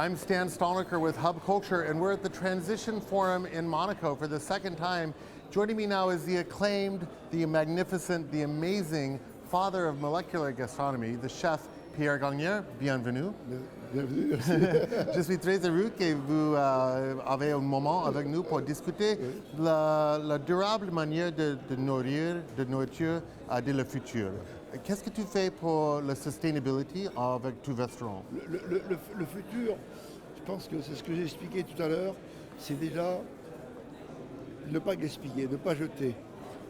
I'm Stan Stolniker with Hub Culture, and we're at the Transition Forum in Monaco for the second time. Joining me now is the acclaimed, the magnificent, the amazing father of molecular gastronomy, the chef Pierre Gagnaire. Bienvenue. Bienvenue, merci. Je suis très heureux que vous avez un moment avec nous pour discuter la durable manière de nourrir, de nourriture de le futur. Qu'est-ce que tu fais pour la sustainability avec ton restaurant? Le futur, je pense que c'est ce que j'ai expliqué tout à l'heure, c'est déjà ne pas gaspiller, ne pas jeter,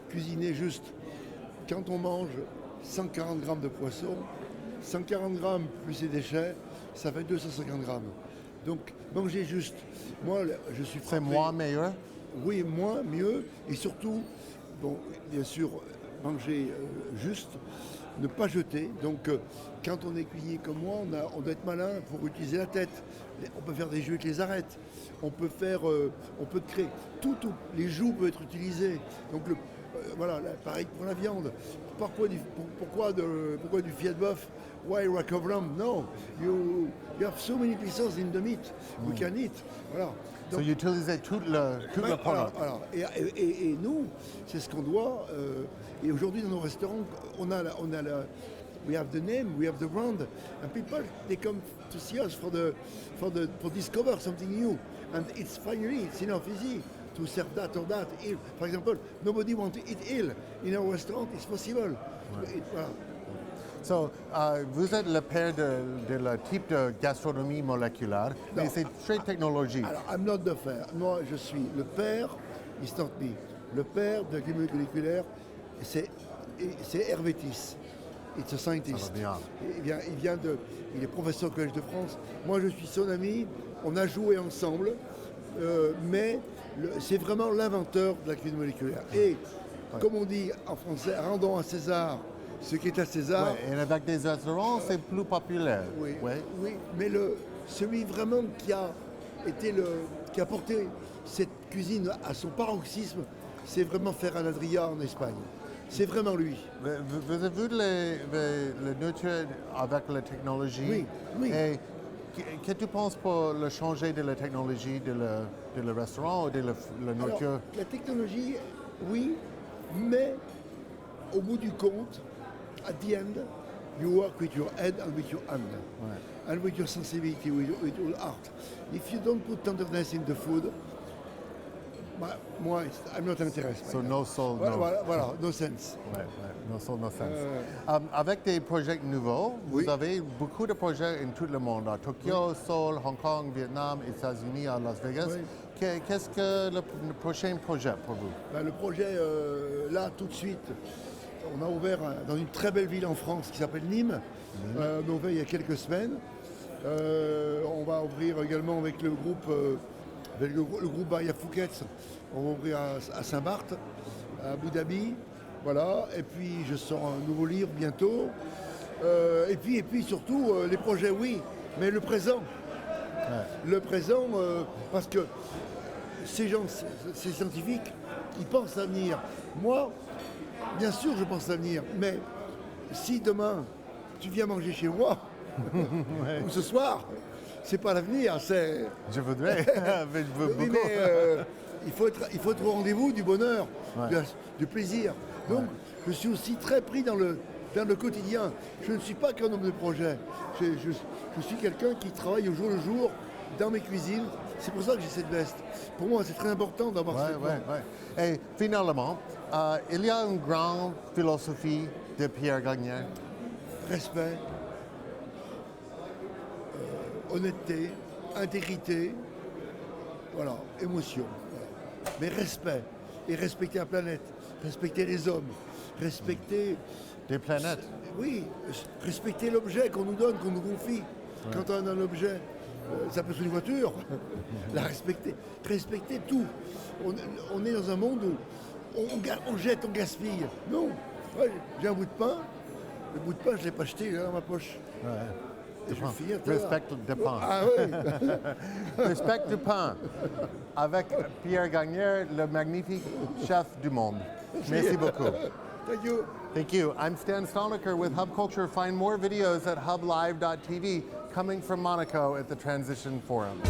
cuisiner juste. Quand on mange 140 grammes de poisson, 140 grammes plus ses déchets, ça fait 250 grammes. Donc manger juste. Moi, je suis frappé. C'est moins meilleur? Oui, moins, mieux. Et surtout, bon, bien sûr, manger juste, ne pas jeter. Donc quand on est cuisinier comme moi, on doit être malin pour utiliser la tête. On peut faire des jeux avec les arêtes. On peut créer tout. Les joues peuvent être utilisées. Donc voilà, pareil pour la viande. Pourquoi du filet de bœuf? Why rack of lamb? No, you have so many pieces in the meat. We can eat. Voilà. Donc, so utiliser tout le produit. Alors, et nous, c'est ce qu'on doit. Et aujourd'hui, dans nos restaurants, we have the name, we have the brand, and people they come to see us for discover something new, and it's enough easy to serve that or that. For example, nobody wants to eat ill in our restaurant. It's possible. Ouais. Voilà. So, vous êtes le père de le type de gastronomie moléculaire, mais c'est très technologique. Alors, I'm not the père. Moi, je suis le père, it's not me. Le père de l'agriculture moléculaire, c'est Hervétis. It's a scientist. Il est professeur au Collège de France. Moi, je suis son ami. On a joué ensemble, mais c'est vraiment l'inventeur de la cuisine moléculaire. Et, comme on dit en français, rendons à César ce qui est à César. Ouais, et avec des restaurants, c'est plus populaire. Oui, mais celui vraiment qui a porté cette cuisine à son paroxysme, c'est vraiment Ferran Adrià en Espagne. C'est vraiment lui. Vous avez vu le nourriture avec la technologie? Oui. Et qu'est-ce que tu penses pour le changer de la technologie de le restaurant ou de la nourriture? Alors, la technologie, oui, mais au bout du compte, at the end, you work with your head and with your hand, and with your sensibility, with your heart. If you don't put tenderness in the food, moi, I'm not interested. So no soul, voilà, no sense. No soul, no sense. Avec des projets nouveaux, vous avez beaucoup de projets en tout le monde, à Tokyo, Seoul, Hong Kong, Vietnam, États-Unis, à Las Vegas. Oui. Qu'est-ce que le prochain projet pour vous? Le projet, là, tout de suite, on a ouvert dans une très belle ville en France qui s'appelle Nîmes. On a ouvert il y a quelques semaines. On va ouvrir également avec le groupe Baria Phuket. On va ouvrir à Saint-Barth, à Abu Dhabi. Voilà. Et puis je sors un nouveau livre bientôt. Et puis surtout les projets, oui, mais le présent. Ouais. Le présent, parce que ces scientifiques, ils pensent à l'avenir. Moi, bien sûr, je pense à l'avenir, mais si demain, tu viens manger chez moi, ou ce soir, c'est pas l'avenir, c'est... Je voudrais, mais je veux beaucoup. Mais il faut être au rendez-vous du bonheur, du plaisir. Donc, je suis aussi très pris dans le quotidien. Je ne suis pas qu'un homme de projet. Je suis quelqu'un qui travaille au jour le jour dans mes cuisines. C'est pour ça que j'ai cette veste. Pour moi, c'est très important d'avoir cette veste. Et finalement, il y a une grande philosophie de Pierre Gagnaire. Respect, honnêteté, intégrité, voilà, émotion. Voilà. Mais respect. Et respecter la planète, respecter les hommes, respecter... Des planètes. Oui, respecter l'objet qu'on nous donne, qu'on nous confie. Ouais. Quand on a un objet, ça peut être une voiture, la respecter. Respecter tout. On est dans un monde où on jette, on gaspille. Non, ouais, j'ai un bout de pain. Le bout de pain, je ne l'ai pas jeté, il est dans ma poche. Ouais. Respect du pain. Ah oui. Respect du pain. Avec Pierre Gagnaire, le magnifique chef du monde. Merci beaucoup. Thank you. Thank you. I'm Stan Stolniker with Hub Culture. Find more videos at hublive.tv. coming from Monaco at the Transition Forum.